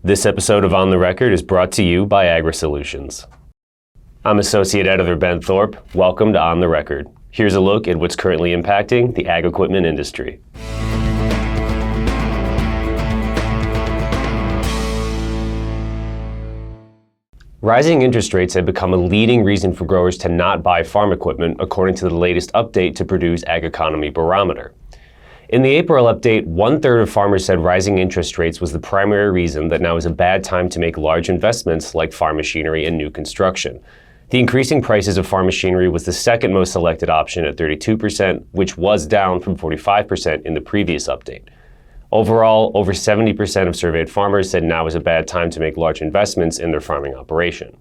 This episode of On the Record is brought to you by AgriSolutions. I'm Associate Editor Ben Thorpe. Welcome to On the Record. Here's a look at what's currently impacting the ag equipment industry. Rising interest rates have become a leading reason for growers to not buy farm equipment, according to the latest update to Purdue's Ag Economy Barometer. In the April update, 1/3 of farmers said rising interest rates was the primary reason that now is a bad time to make large investments like farm machinery and new construction. The increasing prices of farm machinery was the second most selected option at 32%, which was down from 45% in the previous update. Overall, over 70% of surveyed farmers said now is a bad time to make large investments in their farming operation.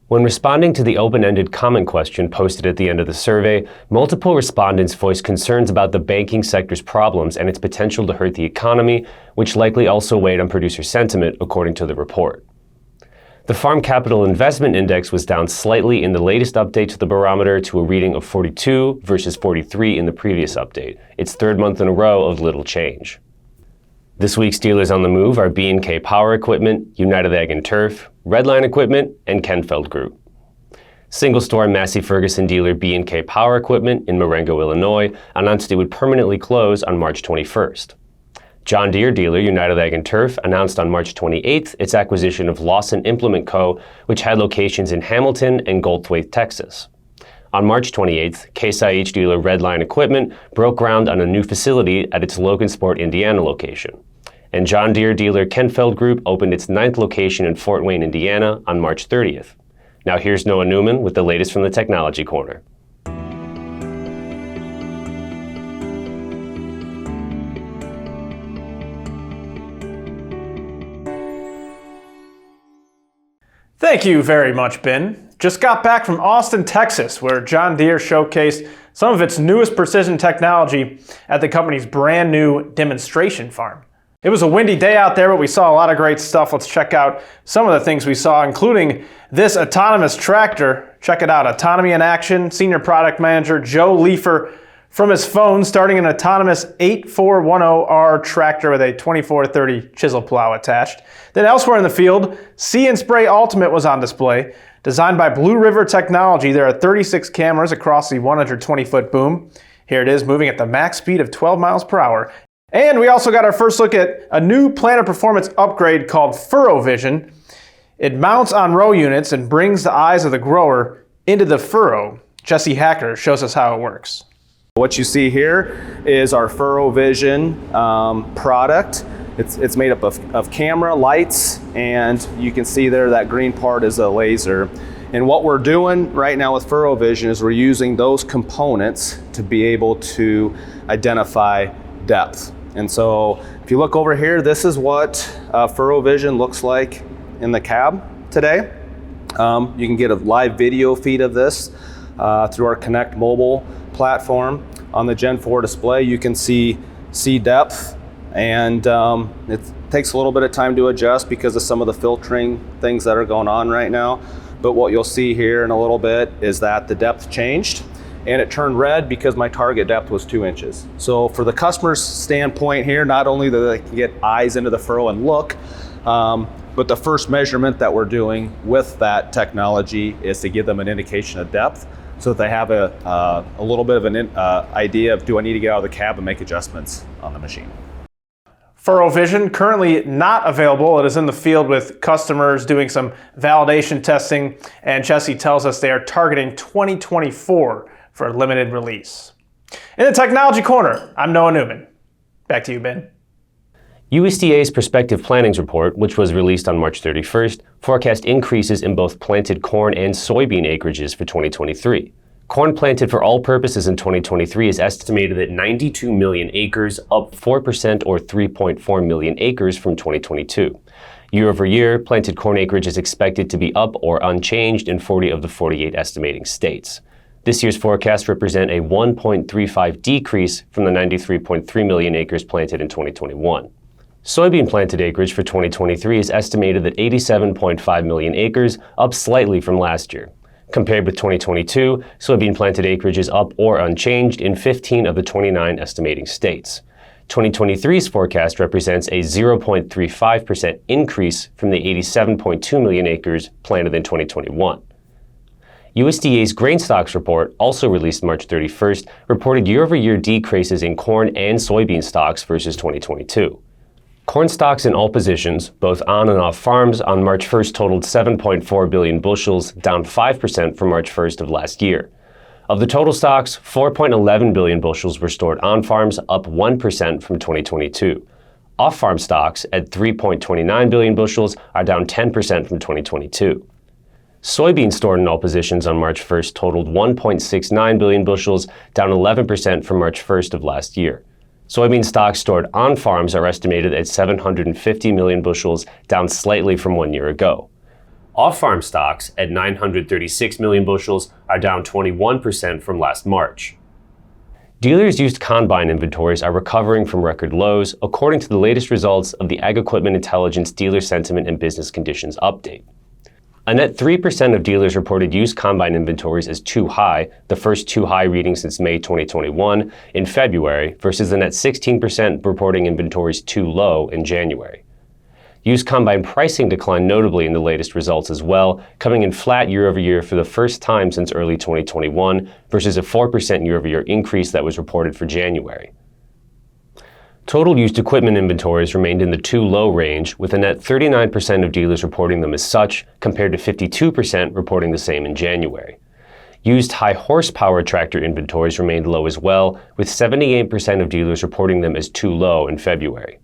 When responding to the open-ended comment question posted at the end of the survey, multiple respondents voiced concerns about the banking sector's problems and its potential to hurt the economy, which likely also weighed on producer sentiment, according to the report. The Farm Capital Investment Index was down slightly in the latest update to the barometer to a reading of 42 versus 43 in the previous update, its third month in a row of little change. This week's dealers on the move are B&K Power Equipment, United Ag and Turf, Redline Equipment, and Kenfeld Group. Single-store Massey Ferguson dealer B&K Power Equipment in Marengo, Illinois, announced it would permanently close on March 21st. John Deere dealer United Ag and Turf announced on March 28th its acquisition of Lawson Implement Co., which had locations in Hamilton and Goldthwaite, Texas. On March 28th, Case IH dealer Redline Equipment broke ground on a new facility at its Logansport, Indiana location. And John Deere dealer Kenfeld Group opened its 9th location in Fort Wayne, Indiana on March 30th. Now here's Noah Newman with the latest from the Technology Corner. Thank you very much, Ben. Just got back from Austin, Texas, where John Deere showcased some of its newest precision technology at the company's brand new demonstration farm. It was a windy day out there, but we saw a lot of great stuff. Let's check out some of the things we saw, including this autonomous tractor. Check it out, Autonomy in Action. Senior Product Manager Joe Leifer from his phone starting an autonomous 8410R tractor with a 2430 chisel plow attached. Then elsewhere in the field, See and Spray Ultimate was on display. Designed by Blue River Technology, there are 36 cameras across the 120-foot boom. Here it is, moving at the max speed of 12 miles per hour. And we also got our first look at a new planter performance upgrade called Furrow Vision. It mounts on row units and brings the eyes of the grower into the furrow. Jesse Hacker shows us how it works. What you see here is our Furrow Vision product. It's made up of camera, lights, and you can see there that green part is a laser. And what we're doing right now with Furrow Vision is we're using those components to be able to identify depth. And so if you look over here, this is what Furrow Vision looks like in the cab today. You can get a live video feed of this through our Connect mobile platform. On the Gen 4 display, you can see depth, and it takes a little bit of time to adjust because of some of the filtering things that are going on right now. But what you'll see here in a little bit is that the depth changed, and it turned red because my target depth was 2 inches. So for the customer's standpoint here, not only do they get eyes into the furrow and look, but the first measurement that we're doing with that technology is to give them an indication of depth so that they have a little bit of an idea of, do I need to get out of the cab and make adjustments on the machine. Furrow Vision, currently not available. It is in the field with customers doing some validation testing, and Jesse tells us they are targeting 2024 for a limited release. In the Technology Corner, I'm Noah Newman. Back to you, Ben. USDA's Prospective Plantings Report, which was released on March 31st, forecast increases in both planted corn and soybean acreages for 2023. Corn planted for all purposes in 2023 is estimated at 92 million acres, up 4% or 3.4 million acres from 2022. Year over year, planted corn acreage is expected to be up or unchanged in 40 of the 48 estimating states. This year's forecasts represent a 1.35 decrease from the 93.3 million acres planted in 2021. Soybean planted acreage for 2023 is estimated at 87.5 million acres, up slightly from last year. Compared with 2022, soybean planted acreage is up or unchanged in 15 of the 29 estimating states. 2023's forecast represents a 0.35% increase from the 87.2 million acres planted in 2021. USDA's grain stocks report, also released March 31st, reported year-over-year decreases in corn and soybean stocks versus 2022. Corn stocks in all positions, both on and off farms, on March 1st totaled 7.4 billion bushels, down 5% from March 1st of last year. Of the total stocks, 4.11 billion bushels were stored on farms, up 1% from 2022. Off-farm stocks, at 3.29 billion bushels, are down 10% from 2022. Soybeans stored in all positions on March 1st totaled 1.69 billion bushels, down 11% from March 1st of last year. Soybean stocks stored on farms are estimated at 750 million bushels, down slightly from 1 year ago. Off-farm stocks, at 936 million bushels, are down 21% from last March. Dealers' used combine inventories are recovering from record lows, according to the latest results of the Ag Equipment Intelligence Dealer Sentiment and Business Conditions Update. A net 3% of dealers reported used combine inventories as too high, the first too high reading since May 2021, in February, versus the net 16% reporting inventories too low in January. Used combine pricing declined notably in the latest results as well, coming in flat year-over-year for the first time since early 2021, versus a 4% year-over-year increase that was reported for January. Total used equipment inventories remained in the too low range, with a net 39% of dealers reporting them as such, compared to 52% reporting the same in January. Used high horsepower tractor inventories remained low as well, with 78% of dealers reporting them as too low in February.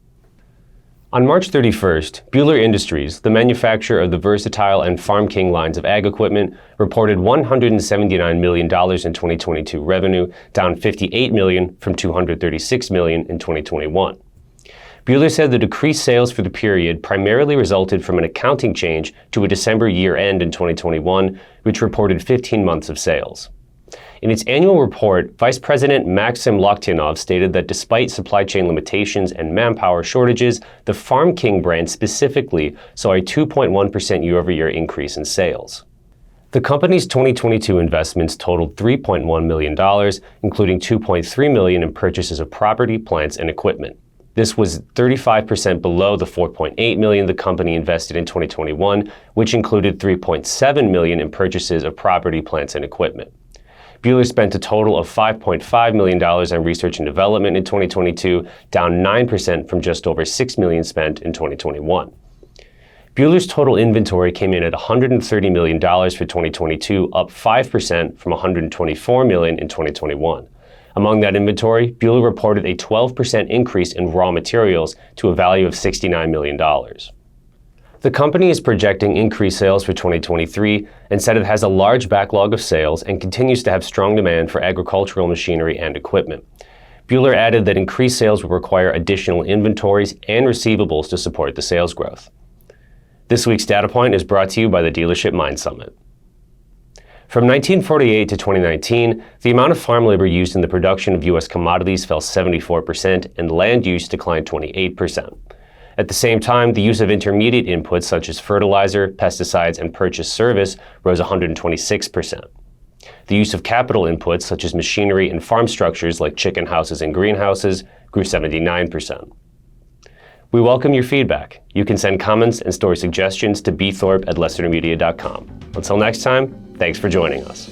On March 31st, Buhler Industries, the manufacturer of the Versatile and Farm King lines of ag equipment, reported $179 million in 2022 revenue, down $58 million from $236 million in 2021. Buhler said the decreased sales for the period primarily resulted from an accounting change to a December year-end in 2021, which reported 15 months of sales. In its annual report, Vice President Maxim Lokhtianov stated that despite supply chain limitations and manpower shortages, the Farm King brand specifically saw a 2.1% year-over-year increase in sales. The company's 2022 investments totaled $3.1 million, including $2.3 million in purchases of property, plants, and equipment. This was 35% below the $4.8 million the company invested in 2021, which included $3.7 million in purchases of property, plants, and equipment. Buhler spent a total of $5.5 million on research and development in 2022, down 9% from just over $6 million spent in 2021. Buhler's total inventory came in at $130 million for 2022, up 5% from $124 million in 2021. Among that inventory, Buhler reported a 12% increase in raw materials to a value of $69 million. The company is projecting increased sales for 2023 and said it has a large backlog of sales and continues to have strong demand for agricultural machinery and equipment. Buhler added that increased sales will require additional inventories and receivables to support the sales growth. This week's data point is brought to you by the Dealership Mind Summit. From 1948 to 2019, the amount of farm labor used in the production of U.S. commodities fell 74% and land use declined 28%. At the same time, the use of intermediate inputs such as fertilizer, pesticides, and purchase service rose 126%. The use of capital inputs such as machinery and farm structures like chicken houses and greenhouses grew 79%. We welcome your feedback. You can send comments and story suggestions to bthorpe@lessermedia.com. Until next time, thanks for joining us.